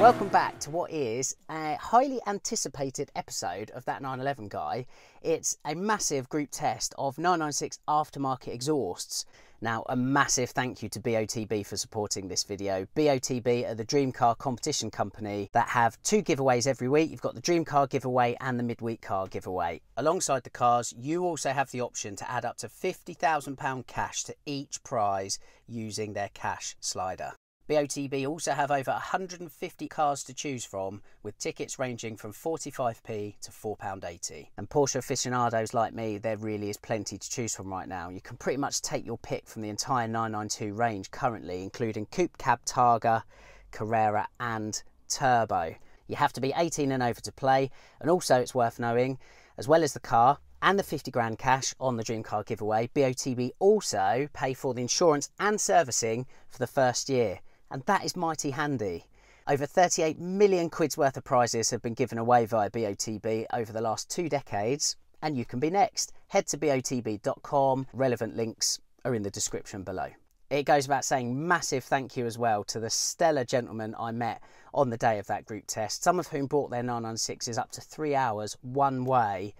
Welcome back to what is a highly anticipated episode of That 911 Guy. It's a massive group test of 996 aftermarket exhausts. Now, a massive thank you to BOTB for supporting this video. BOTB are the dream car competition company that have two giveaways every week. You've got the dream car giveaway and the midweek car giveaway. Alongside the cars, you also have the option to add up to £50,000 cash to each prize using their cash slider. BOTB also have over 150 cars to choose from, with tickets ranging from 45p to £4.80. And Porsche aficionados like me, there really is plenty to choose from right now. You can pretty much take your pick from the entire 992 range currently, including Coupe Cab Targa, Carrera and Turbo. You have to be 18 and over to play, and also it's worth knowing, as well as the car and the 50 grand cash on the Dream Car giveaway, BOTB also pay for the insurance and servicing for the first year. And that is mighty handy. Over 38 million quid's worth of prizes have been given away via BOTB over the last 2 decades, and you can be next. Head to botb.com. Relevant links are in the description below. It goes without saying, massive thank you as well to the stellar gentlemen I met on the day of that group test, some of whom brought their 996s up to 3 hours one way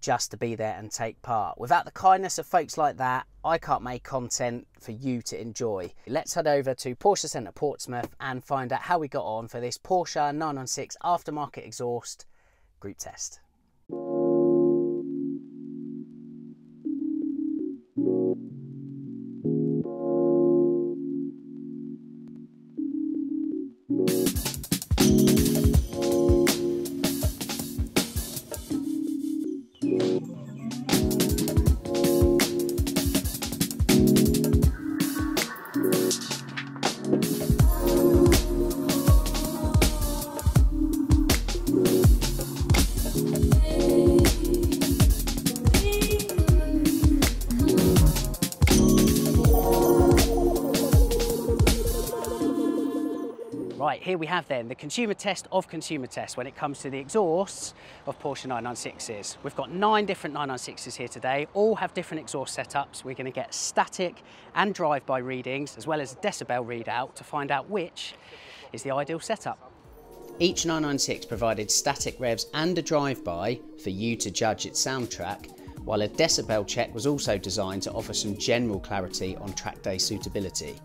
just to be there and take part. Without the kindness of folks like that, I can't make content for you to enjoy. Let's head over to Porsche Centre Portsmouth and find out how we got on for this Porsche 996 aftermarket exhaust group test. Right, here we have then the consumer test of consumer tests when it comes to the exhausts of Porsche 996s. We've got 9 different 996s here today, all have different exhaust setups. We're going to get static and drive-by readings as well as a decibel readout to find out which is the ideal setup. Each 996 provided static revs and a drive-by for you to judge its soundtrack, while a decibel check was also designed to offer some general clarity on track day suitability.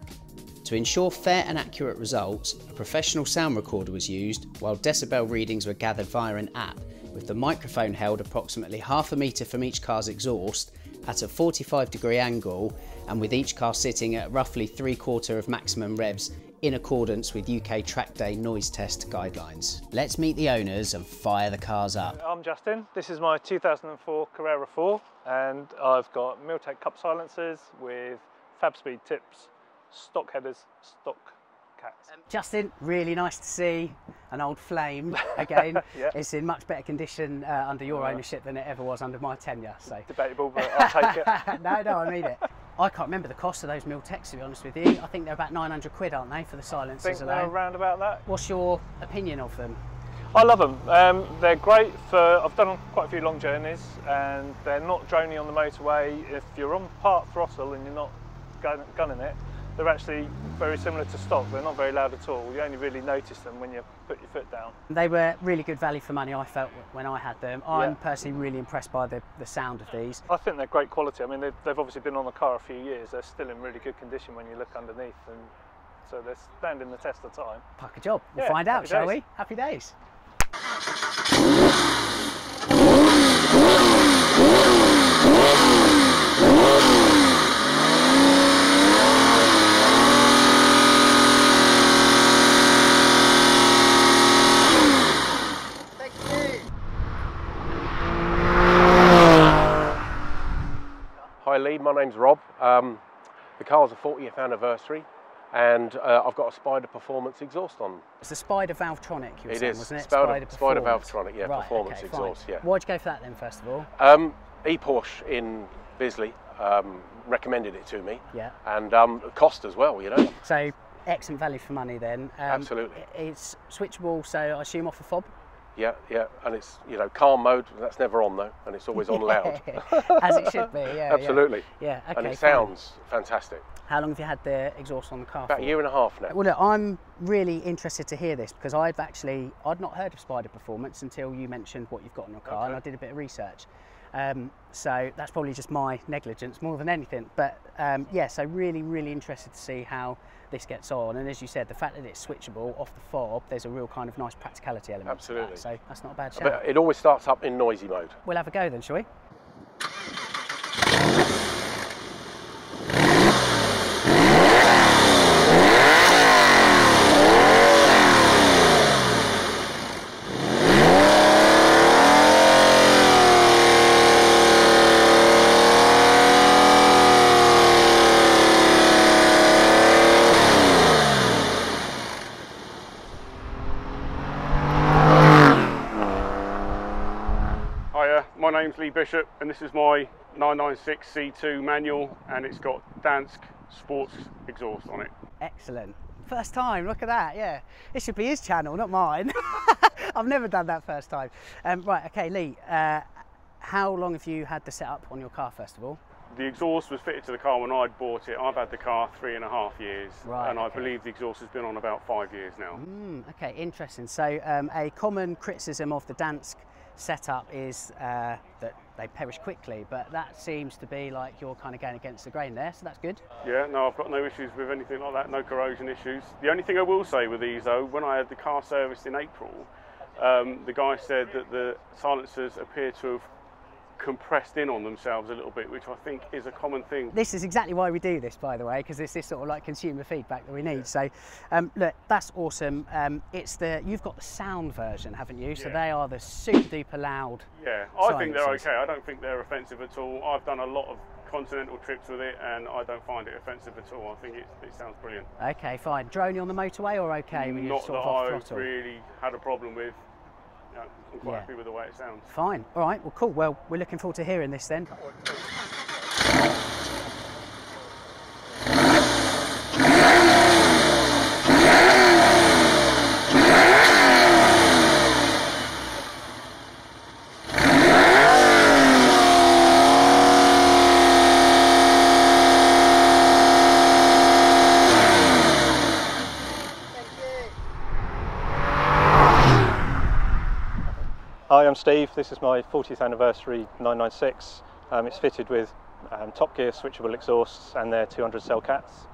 To ensure fair and accurate results, a professional sound recorder was used, while decibel readings were gathered via an app, with the microphone held approximately ½ a metre from each car's exhaust at a 45-degree angle, and with each car sitting at roughly 3/4 of maximum revs in accordance with UK track day noise test guidelines. Let's meet the owners and fire the cars up. I'm Justin. This is my 2004 Carrera 4, and I've got Milltek Cup silencers with fab speed tips, stock headers, stock cats. Justin, really nice to see an old flame again. Yeah. It's in much better condition under your ownership than it ever was under my tenure. So debatable, but I'll take it. No, I mean it. I can't remember the cost of those Millteks, to be honest with you. I think they're about 900 quid, aren't they, for the silencers I think alone? they're around about that. What's your opinion of them? I love them. They're great for, I've done quite a few long journeys, and they're not drony on the motorway. If you're on part throttle and you're not gunning it, they're actually very similar to stock. They're not very loud at all. You only really notice them when you put your foot down. They were really good value for money, I felt, when I had them. I'm personally really impressed by the sound of these. I think they're great quality. I mean, they've obviously been on the car a few years. They're still in really good condition when you look underneath, and so they're standing the test of time. Pucker job. We'll find out, shall we? Happy days. Hi Lee, my name's Rob. The car's a 40th anniversary, and I've got a Spider Performance exhaust on. It's the Spider Valvetronic you were saying, wasn't it? Spider Valvetronic, yeah, right, Performance exhaust, yeah. Why'd you go for that then, first of all? Porsche in Bisley recommended it to me. Yeah. And cost as well, you know. So, excellent value for money then. Absolutely. It's switchable, so I assume off a fob? Yeah, yeah, and it's, you know, calm mode, that's never on though, and it's always on loud. As it should be, yeah. Absolutely. Yeah, okay, and it fine. sounds fantastic. How long have you had the exhaust on the car About for? a year and a half now. Well, look, I'm really interested to hear this because I'd not heard of Spider Performance until you mentioned what you've got in your car, and I did a bit of research. So that's probably just my negligence more than anything. But yeah, so really interested to see how this gets on. And as you said, the fact that it's switchable off the fob, there's a real kind of nice practicality element. Absolutely. To that, so that's not a bad shout. But it always starts up in noisy mode. We'll have a go then, shall we? My name's Lee Bishop and this is my 996 C2 manual and it's got Dansk Sports exhaust on it. Excellent. First time, look at that, yeah. It should be his channel, not mine. I've never done that first time. Right, okay, Lee, how long have you had the setup on your car, first of all? The exhaust was fitted to the car when I'd bought it. I've had the car 3.5 years, right, and I believe the exhaust has been on about 5 years now. Okay, interesting. So a common criticism of the Dansk setup is that they perish quickly, but that seems to be like you're kind of going against the grain there, so that's good. Yeah, no, I've got no issues with anything like that, no corrosion issues. The only thing I will say with these though, when I had the car serviced in April, the guy said that the silencers appear to have compressed in on themselves a little bit, which I think is a common thing. This is exactly why we do this, by the way, because it's this sort of like consumer feedback that we need. So look, that's awesome. You've got the sound version, haven't you? So they are the super duper loud. Yeah, I think they're silencers. okay. I don't think they're offensive at all. I've done a lot of continental trips with it and I don't find it offensive at all. I think it sounds brilliant. Okay, fine. Droney on the motorway or okay when you're Not sort that of off I've throttle? really had a problem with. I'm quite happy with the way it sounds. Fine. All right. Well, cool. Well, we're looking forward to hearing this then. Hi, I'm Steve. This is my 40th anniversary 996. It's fitted with Top Gear switchable exhausts and their 200 cell cats.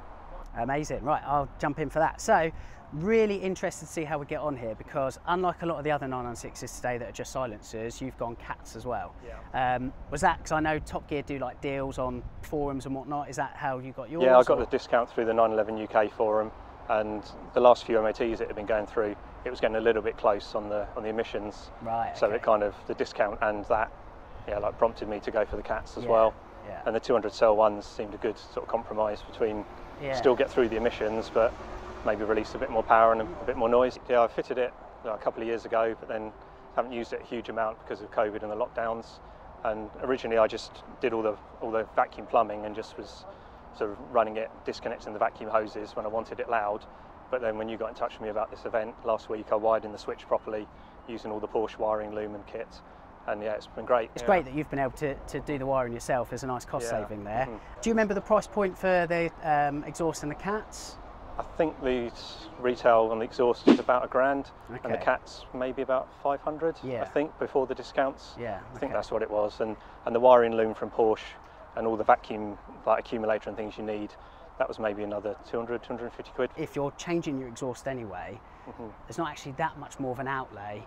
Amazing. Right, I'll jump in for that. So, really interested to see how we get on here because unlike a lot of the other 996s today that are just silencers, you've gone cats as well. Yeah. Was that because I know Top Gear do like deals on forums and whatnot? Is that how you got yours? Yeah, I got the discount through the 911 UK forum, and the last few MOTs it had been going through, it was getting a little bit close on the emissions. Right. So okay. it kind of, the discount and that, like prompted me to go for the cats as Yeah, well. yeah. And the 200 cell ones seemed a good sort of compromise between still get through the emissions, but maybe release a bit more power and a bit more noise. Yeah, I fitted it a couple of years ago, but then haven't used it a huge amount because of COVID and the lockdowns. And originally I just did all the vacuum plumbing and just was sort of running it, disconnecting the vacuum hoses when I wanted it loud. But then when you got in touch with me about this event last week, I wired in the switch properly using all the Porsche wiring loom and kit. And yeah, it's been great. It's great that you've been able to do the wiring yourself. There's a nice cost saving there. Mm-hmm. Do you remember the price point for the exhaust and the cats? I think the retail on the exhaust is about £1,000 and the cats maybe about 500. Yeah. I think before the discounts. Yeah. I think that's what it was. And the wiring loom from Porsche and all the vacuum like accumulator and things you need, that was maybe another 200, 250 quid. If you're changing your exhaust anyway, there's not actually that much more of an outlay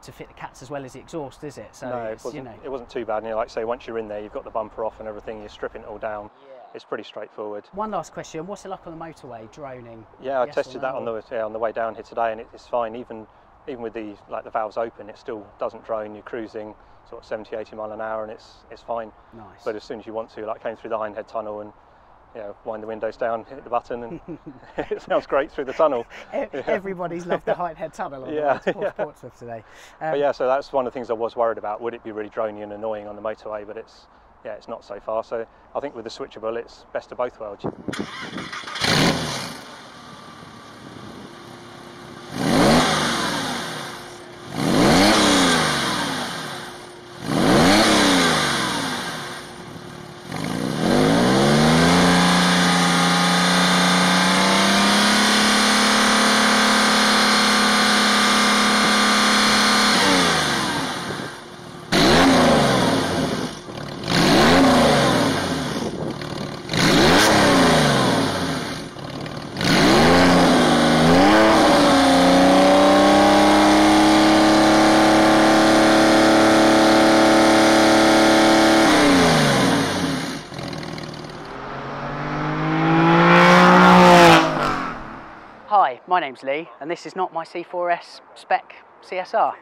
to fit the cats as well as the exhaust, is it? So no, it wasn't too bad. Like I say, once you're in there, you've got the bumper off and everything, you're stripping it all down. It's pretty straightforward. One last question, what's it like on the motorway, droning? Yeah, I tested that on the way down here today, and it's fine. Even with the valves open, it still doesn't drone. You're cruising sort of 70, 80 mile an hour, and it's fine. Nice. But as soon as you want to, like came through the Hindhead tunnel and wind the windows down, hit the button, and it sounds great through the tunnel. Everybody's loved the Hindhead tunnel on the way to Portsmouth today. But yeah, so that's one of the things I was worried about. Would it be really drony and annoying on the motorway? But it's not so far. So I think with the switchable, it's best of both worlds. my name's Lee and this is not my C4S spec CSR.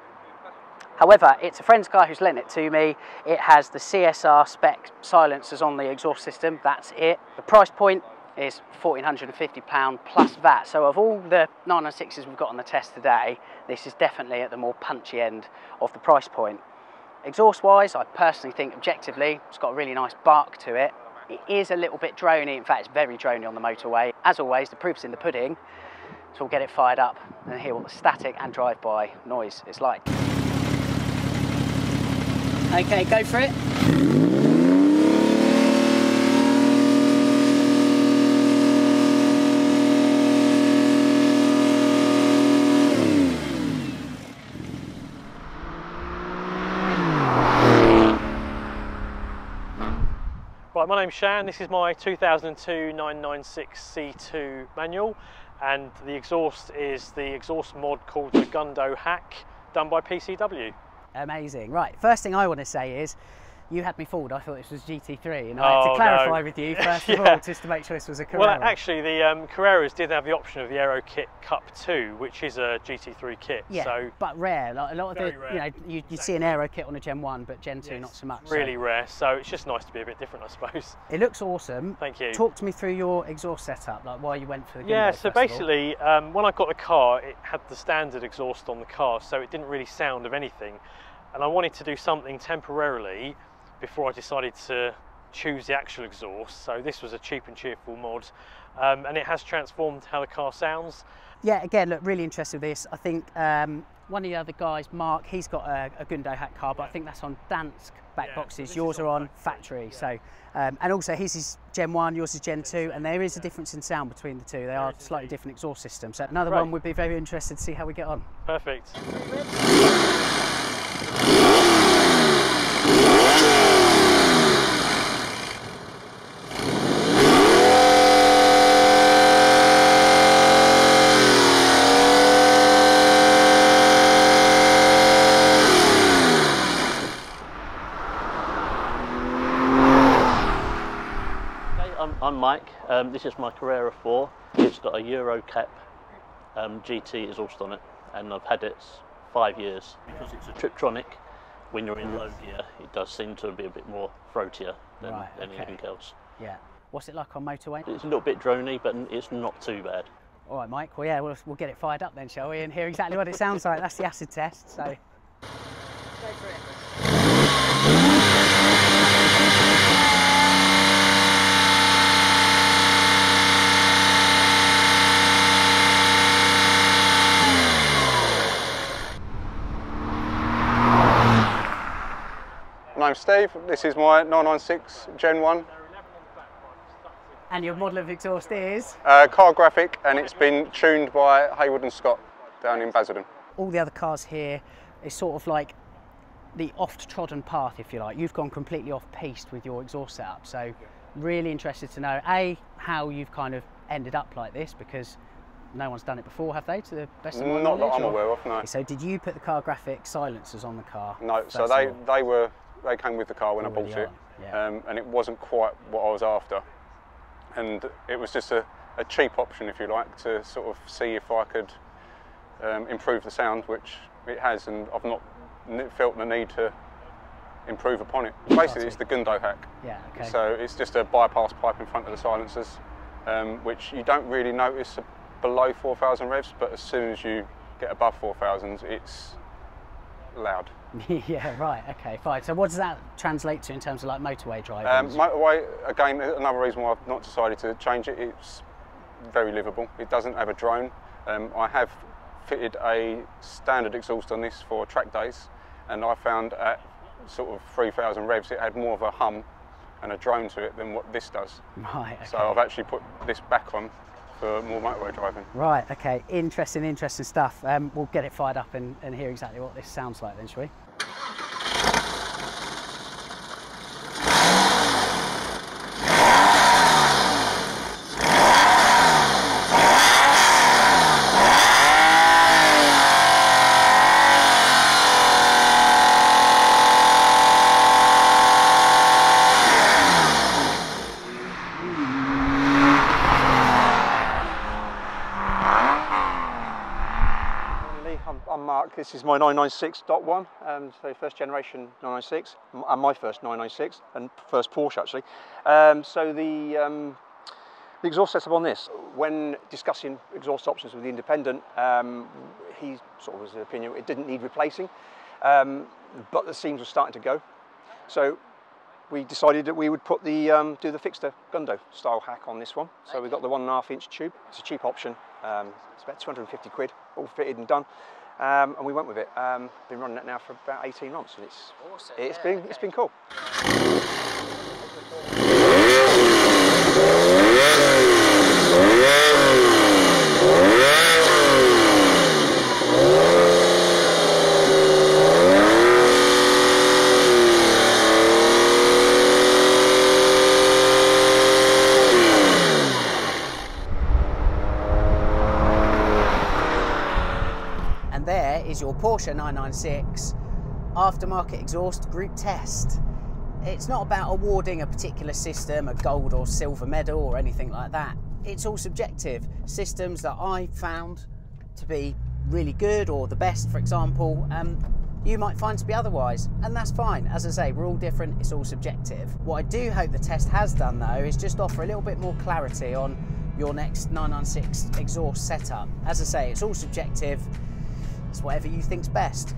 However, it's a friend's car who's lent it to me. It has the CSR spec silencers on the exhaust system, that's it. The price point is £1,450 plus VAT. So of all the 996s we've got on the test today, this is definitely at the more punchy end of the price point. Exhaust wise, I personally think objectively, it's got a really nice bark to it. It is a little bit drony, in fact it's very drony on the motorway. As always, the proof's in the pudding, so we'll get it fired up and hear what the static and drive-by noise is like. Okay, go for it. Right, my name's Shan. This is my 2002 996 C2 manual, and the exhaust is the exhaust mod called the Gundo Hack, done by PCW. Amazing. Right, first thing I want to say is, you had me fooled. I thought this was GT3, and I had to clarify with you first of all, just to make sure this was a Carrera. Well, actually, the Carreras did have the option of the Aero-Kit Cup 2, which is a GT3 kit. Yeah, so but rare. Like a lot of the, rare. You see an Aero kit on a Gen 1, but Gen 2 not so much. Really rare. So it's just nice to be a bit different, I suppose. It looks awesome. Thank you. Talk to me through your exhaust setup, like why you went for the Gundo. Yeah, so basically, when I got the car, it had the standard exhaust on the car, so it didn't really sound of anything. And I wanted to do something temporarily before I decided to choose the actual exhaust. So this was a cheap and cheerful mod, and it has transformed how the car sounds. Yeah, again, look, really interested with this. I think one of the other guys, Mark, he's got a Gundo Hack car, but I think that's on Dansk back boxes. Yours are on factory. So, and also his is Gen 1, yours is Gen 2, and there is a difference in sound between the two. They are slightly different exhaust systems. So another one would be very interested to see how we get on. Perfect. I'm Mike. This is my Carrera 4. It's got a Euro Cap GT exhaust on it, and I've had it 5 years. Because it's a Triptronic, when you're in low gear, it does seem to be a bit more throatier than anything else. Yeah. What's it like on motorway? It's a little bit drony, but it's not too bad. All right, Mike. Well, yeah, we'll get it fired up then, shall we? And hear exactly what it sounds like. That's the acid test. So. Go for it. My name's Steve, this is my 996 Gen 1. And your model of exhaust is? Car graphic, and it's been tuned by Hayward and Scott down in Basildon. All the other cars here is sort of like the oft-trodden path, if you like. You've gone completely off-piste with your exhaust setup, so really interested to know, A, how you've kind of ended up like this, because no one's done it before, have they, to the best of my knowledge? Not that I'm aware of, no. So did you put the car graphic silencers on the car? No, so they came with the car when I bought it, and it wasn't quite what I was after. And it was just a cheap option, if you like, to sort of see if I could improve the sound, which it has, and I've not felt the need to improve upon it. Basically, it's the Gundo Hack. Yeah, okay. So it's just a bypass pipe in front of the silencers, which you don't really notice below 4,000 revs, but as soon as you get above 4,000, it's loud. Yeah, right, okay, fine. So what does that translate to in terms of like motorway driving? Motorway, again, another reason why I've not decided to change it, it's very livable. It doesn't have a drone. I have fitted a standard exhaust on this for track days, and I found at sort of 3,000 revs it had more of a hum and a drone to it than what this does. Right, okay. So I've actually put this back on for more motorway driving. Right, okay, interesting stuff. We'll get it fired up and hear exactly what this sounds like then, shall we? luck. This is my 996.1, so first generation 996, and my first 996, and first Porsche actually. So the exhaust setup on this, when discussing exhaust options with the independent, he sort of was of the opinion it didn't need replacing, but the seams were starting to go. So we decided that we would put the do the Fixter Gundo style hack on this one. So we got the 1.5 inch tube. It's a cheap option. It's about 250 quid, all fitted and done, and we went with it. Been running it now for about 18 months, and it's awesome. It's been cool. And there is your Porsche 996 aftermarket exhaust group test. It's not about awarding a particular system a gold or silver medal or anything like that. It's all subjective. Systems that I found to be really good or the best, for example, you might find to be otherwise, and that's fine. As I say, we're all different, it's all subjective. What I do hope the test has done though is just offer a little bit more clarity on your next 996 exhaust setup. As I say, it's all subjective. It's whatever you think's best.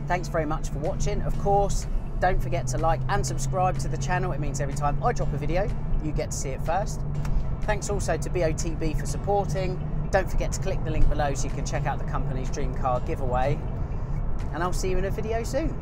Thanks very much for watching. Of course, don't forget to like and subscribe to the channel. It means every time I drop a video, you get to see it first. Thanks also to BOTB for supporting. Don't forget to click the link below so you can check out the company's dream car giveaway. And I'll see you in a video soon.